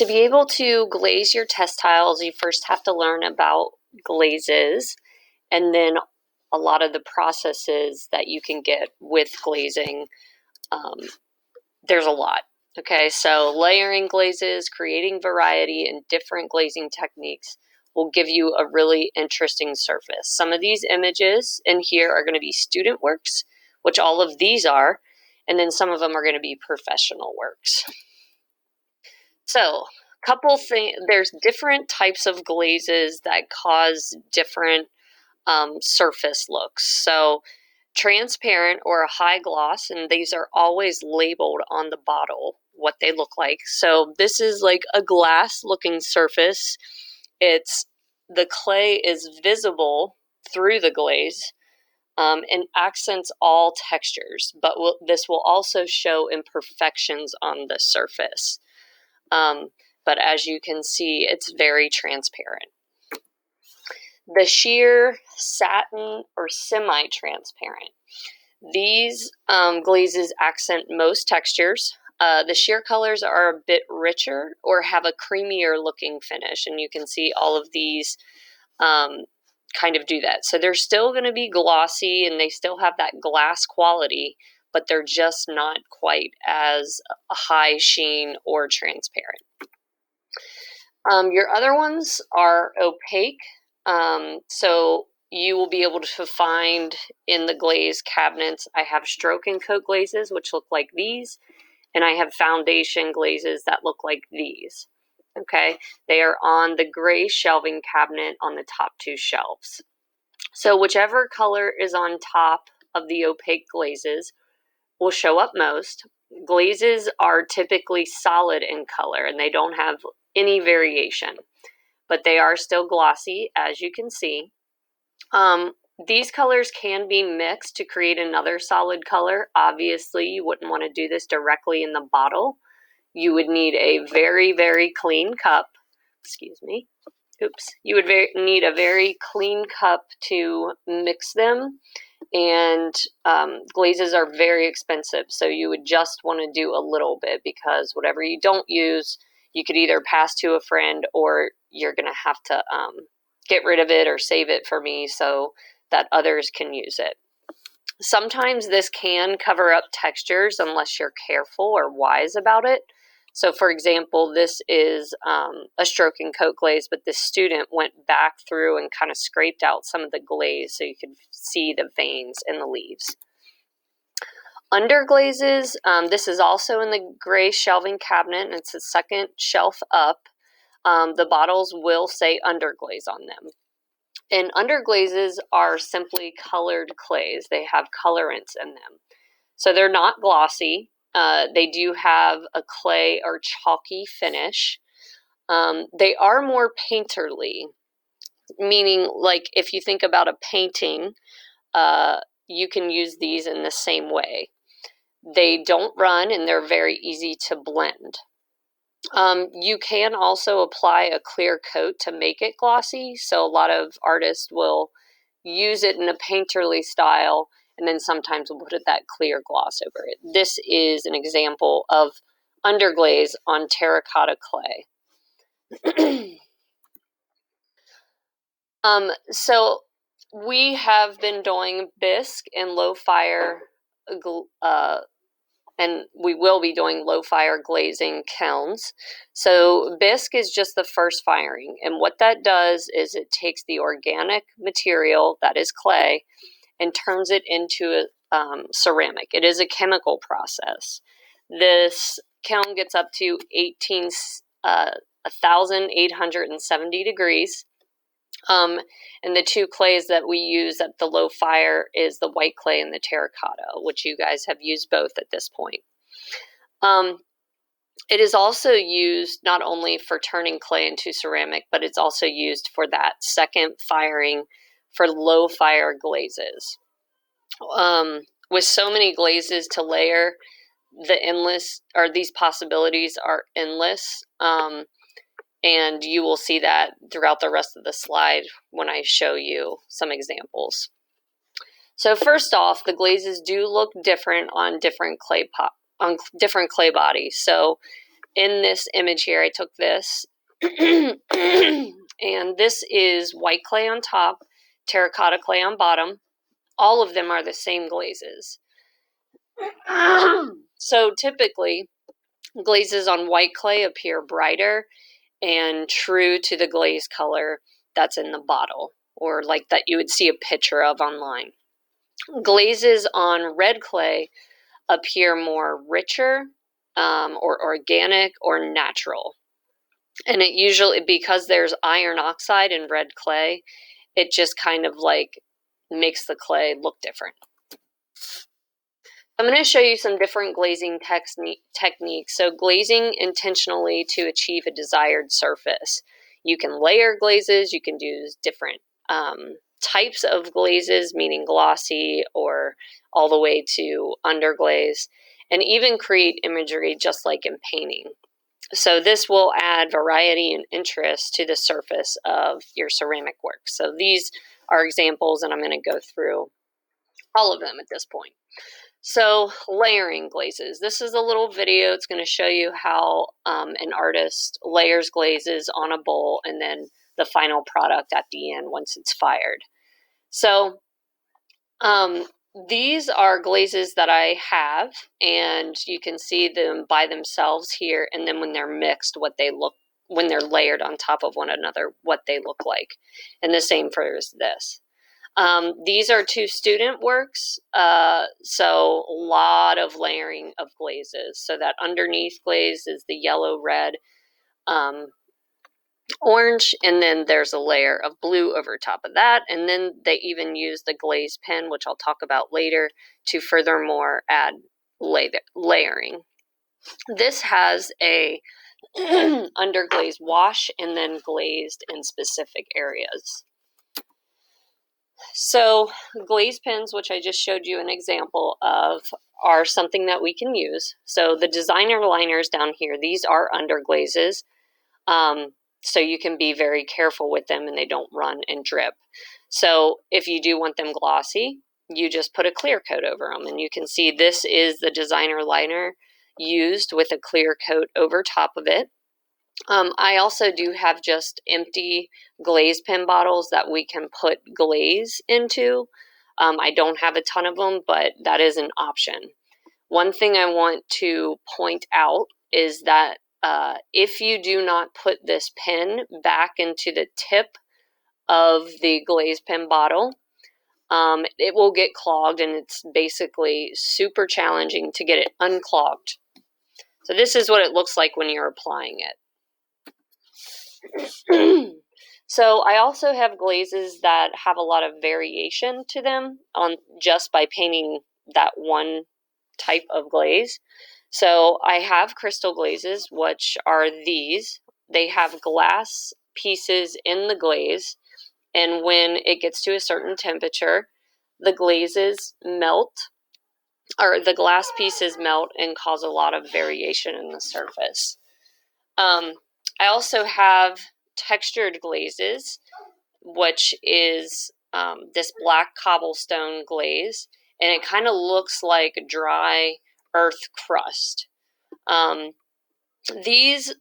To be able to glaze your test tiles, you first have to learn about glazes and then a lot of the processes that you can get with glazing. There's a lot. Okay, so layering glazes, creating variety and different glazing techniques will give you a really interesting surface. Some of these images in here are going to be student works, which all of these are, and then some of them are going to be professional works. So, couple things, there's different types of glazes that cause different surface looks. So, transparent or a high gloss, and these are always labeled on the bottle what they look like. So this is like a glass looking surface. The clay is visible through the glaze and accents all textures, but this will also show imperfections on the surface. But as you can see, it's very transparent. The sheer, satin, or semi-transparent. These glazes accent most textures. The sheer colors are a bit richer or have a creamier looking finish, and you can see all of these kind of do that. So they're still going to be glossy and they still have that glass quality, but they're just not quite as high sheen or transparent. Your other ones are opaque. So you will be able to find in the glaze cabinets, I have stroke and coat glazes, which look like these, and I have foundation glazes that look like these. Okay, they are on the gray shelving cabinet on the top two shelves. So whichever color is on top of the opaque glazes will show up most. Glazes are typically solid in color and they don't have any variation, but they are still glossy, as you can see. These colors can be mixed to create another solid color. Obviously, you wouldn't want to do this directly in the bottle. You would need a very, very clean cup. Excuse me. Oops. You would need a very clean cup to mix them. And glazes are very expensive, so you would just want to do a little bit because whatever you don't use, you could either pass to a friend or you're going to have to get rid of it or save it for me so that others can use it. Sometimes this can cover up textures unless you're careful or wise about it. So for example, this is a stroke and coat glaze, but this student went back through and kind of scraped out some of the glaze so you could see the veins in the leaves. Underglazes, this is also in the gray shelving cabinet and it's the second shelf up. The bottles will say Underglaze on them. And underglazes are simply colored clays. They have colorants in them. So they're not glossy. They do have a clay or chalky finish. They are more painterly, meaning like if you think about a painting, you can use these in the same way. They don't run and they're very easy to blend. You can also apply a clear coat to make it glossy. So a lot of artists will use it in a painterly style and then sometimes we'll put that clear gloss over it. This is an example of underglaze on terracotta clay. So we have been doing bisque and low fire and we will be doing low fire glazing kilns. So bisque is just the first firing. And what that does is it takes the organic material, that is clay, and turns it into a ceramic. It is a chemical process. This kiln gets up to 1,870 degrees. And the two clays that we use at the low fire is the white clay and the terracotta, which you guys have used both at this point. It is also used not only for turning clay into ceramic, but it's also used for that second firing for low fire glazes. With so many glazes to layer, these possibilities are endless. And you will see that throughout the rest of the slide when I show you some examples. So first off, the glazes do look different on different clay bodies. So in this image here, I took this, and this is white clay on top, terracotta clay on bottom. All of them are the same glazes. So typically, glazes on white clay appear brighter and true to the glaze color that's in the bottle, or like that you would see a picture of online. Glazes on red clay appear more richer, or organic or natural. And it usually, because there's iron oxide in red clay, it just kind of like makes the clay look different. I'm going to show you some different glazing techniques. So glazing intentionally to achieve a desired surface. You can layer glazes, you can do different types of glazes, meaning glossy or all the way to underglaze, and even create imagery just like in painting. So this will add variety and interest to the surface of your ceramic work. So these are examples, and I'm going to go through all of them at this point. So layering glazes. This is a little video. It's going to show you how an artist layers glazes on a bowl and then the final product at the end once it's fired. So these are glazes that I have, and you can see them by themselves here, and then when they're mixed, when they're layered on top of one another, what they look like. And the same for this. These are two student works, so a lot of layering of glazes. So that underneath glaze is the yellow, red, orange, and then there's a layer of blue over top of that. And then they even use the glaze pen, which I'll talk about later, to furthermore add layering. This has a underglaze wash and then glazed in specific areas. So glaze pens, which I just showed you an example of, are something that we can use. So the designer liners down here, these are underglazes. So you can be very careful with them and they don't run and drip. So if you do want them glossy, you just put a clear coat over them. And you can see this is the designer liner used with a clear coat over top of it. I also do have just empty glaze pen bottles that we can put glaze into. I don't have a ton of them, but that is an option. One thing I want to point out is that if you do not put this pen back into the tip of the glaze pen bottle, it will get clogged, and it's basically super challenging to get it unclogged. So this is what it looks like when you're applying it. So I also have glazes that have a lot of variation to them on just by painting that one type of glaze. So I have crystal glazes, which are these. They have glass pieces in the glaze, and when it gets to a certain temperature, the glazes melt, or the glass pieces melt and cause a lot of variation in the surface. I also have textured glazes, which is this black cobblestone glaze, and it kind of looks like dry earth crust. These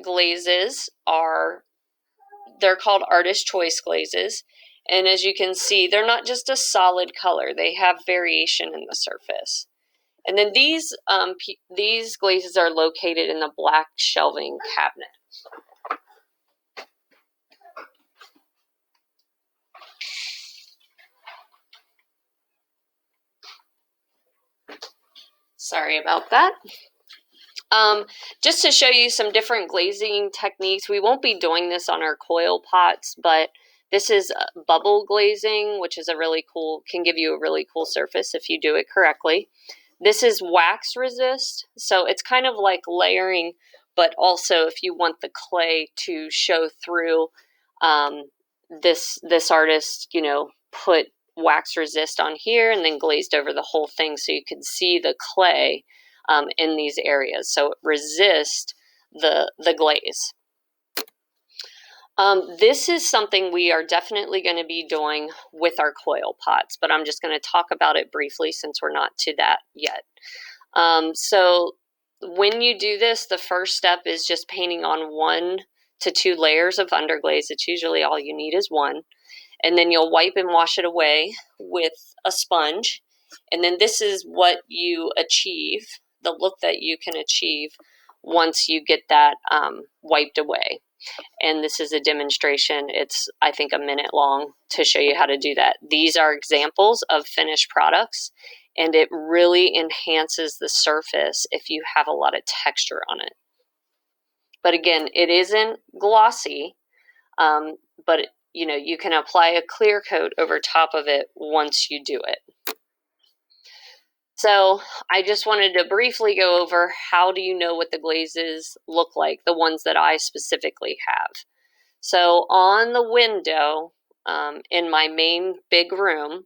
glazes they're called artist choice glazes, and as you can see, they're not just a solid color, they have variation in the surface. And then these glazes are located in the black shelving cabinet. Sorry about that. Just to show you some different glazing techniques, we won't be doing this on our coil pots, but this is bubble glazing, which is can give you a really cool surface if you do it correctly. This is wax resist, so it's kind of like layering, but also if you want the clay to show through, this artist, put wax resist on here and then glazed over the whole thing so you can see the clay in these areas, so it resists the glaze. This is something we are definitely going to be doing with our coil pots, but I'm just going to talk about it briefly since we're not to that yet. So when you do this, the first step is just painting on 1 to 2 layers of underglaze. It's usually all you need is one. And then you'll wipe and wash it away with a sponge. And then this is what you achieve, the look that you can achieve once you get that wiped away. And this is a demonstration. It's, I think, a minute long to show you how to do that. These are examples of finished products, and it really enhances the surface if you have a lot of texture on it. But again, it isn't glossy, but you know, you can apply a clear coat over top of it once you do it. So I just wanted to briefly go over how do you know what the glazes look like, the ones that I specifically have. So on the window in my main big room,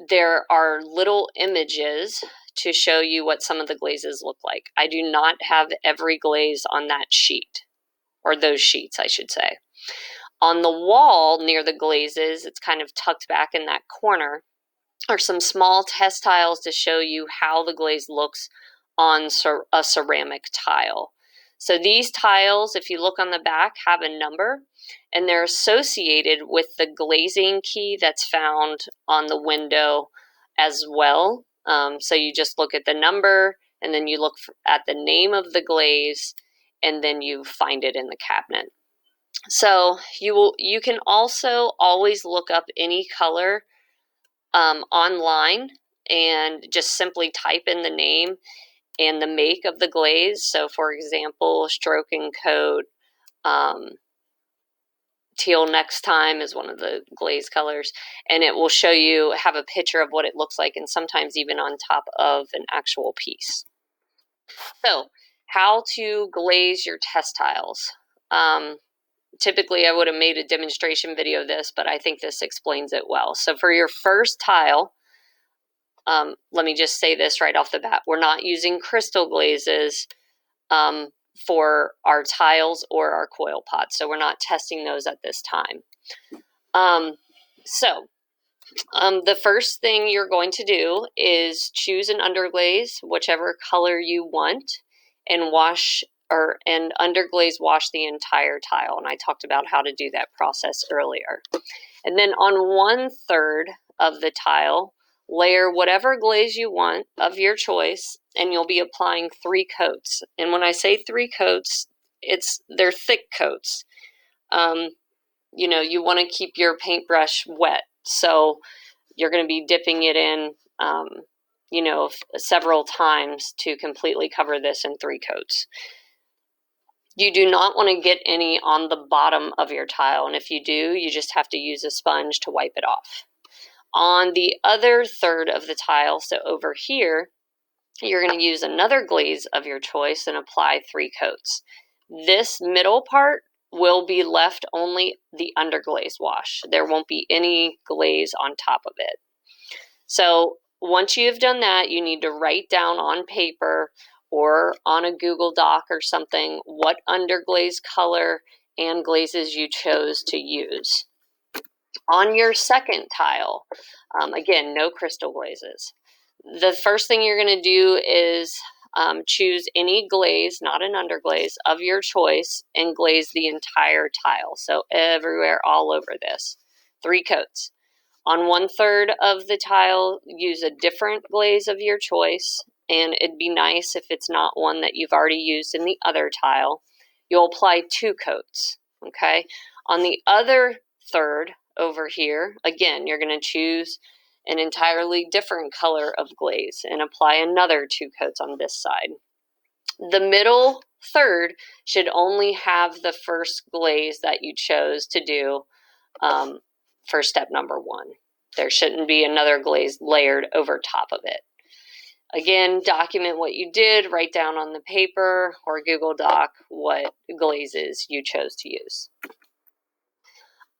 there are little images to show you what some of the glazes look like. I do not have every glaze on that sheet, or those sheets, I should say. On the wall near the glazes, it's kind of tucked back in that corner, are some small test tiles to show you how the glaze looks on a ceramic tile. So these tiles, if you look on the back, have a number, and they're associated with the glazing key that's found on the window as well. So you just look at the number, and then you look at the name of the glaze, and then you find it in the cabinet. So you can also always look up any color online and just simply type in the name and the make of the glaze. So for example, stroke and coat, teal next time is one of the glaze colors, and it will show you, have a picture of what it looks like, and sometimes even on top of an actual piece. So how to glaze your test tiles. Typically I would have made a demonstration video of this, but I think this explains it well. So for your first tile, let me just say this right off the bat. We're not using crystal glazes for our tiles or our coil pots, so we're not testing those at this time. The first thing you're going to do is choose an underglaze, whichever color you want, and underglaze wash the entire tile. And I talked about how to do that process earlier. And then on 1/3 of the tile, layer whatever glaze you want of your choice, and you'll be applying 3 coats. And when I say 3 coats, they're thick coats. You know, you want to keep your paintbrush wet, so you're going to be dipping it in, you know, several times to completely cover this in 3 coats. You do not want to get any on the bottom of your tile, and if you do, you just have to use a sponge to wipe it off. On the other 1/3 of the tile, so over here, you're going to use another glaze of your choice and apply 3 coats. This middle part will be left only the underglaze wash. There won't be any glaze on top of it. So once you've done that, you need to write down on paper or on a Google Doc or something what underglaze color and glazes you chose to use. On your second tile, again, no crystal glazes. The first thing you're going to do is choose any glaze, not an underglaze, of your choice and glaze the entire tile. So everywhere, all over this. 3 coats. On 1/3 of the tile, use a different glaze of your choice, and it'd be nice if it's not one that you've already used in the other tile. You'll apply 2 coats, okay? On the other 1/3 over here, again, you're going to choose an entirely different color of glaze and apply another 2 coats on this side. The middle 1/3 should only have the first glaze that you chose to do for step number 1. There shouldn't be another glaze layered over top of it. Again, document what you did, write down on the paper or Google Doc what glazes you chose to use.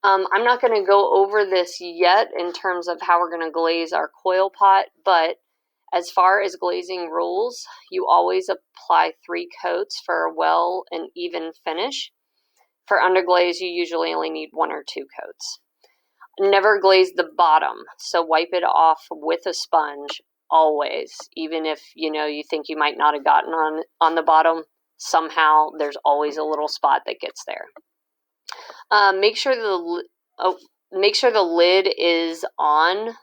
I'm not going to go over this yet in terms of how we're going to glaze our coil pot, but as far as glazing rules, you always apply 3 coats for a well and even finish. For underglaze, you usually only need 1 or 2 coats. Never glaze the bottom, so wipe it off with a sponge always, even if you think you might not have gotten on the bottom, somehow there's always a little spot that gets there. Make sure the lid is on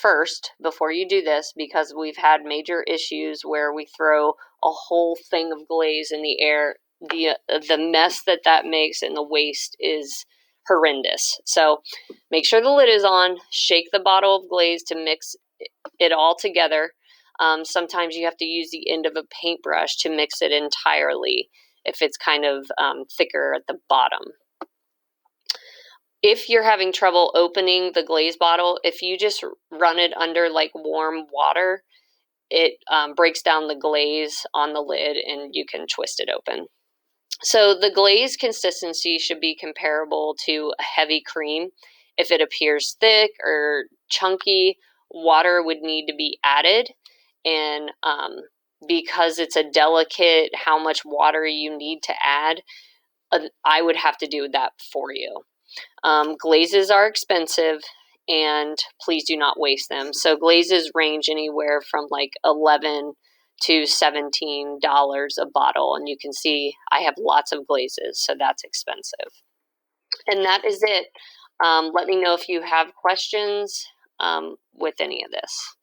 first before you do this, because we've had major issues where we throw a whole thing of glaze in the air. The mess that makes and the waste is horrendous. So make sure the lid is on. Shake the bottle of glaze to mix it all together. Sometimes you have to use the end of a paintbrush to mix it entirely if it's kind of thicker at the bottom. If you're having trouble opening the glaze bottle, if you just run it under like warm water, it breaks down the glaze on the lid and you can twist it open. So the glaze consistency should be comparable to a heavy cream. If it appears thick or chunky, water would need to be added. And because it's a delicate how much water you need to add, I would have to do that for you. Glazes are expensive, and please do not waste them. So glazes range anywhere from like $11 to $17 a bottle, and you can see I have lots of glazes, so that's expensive. And that is it. Let me know if you have questions with any of this.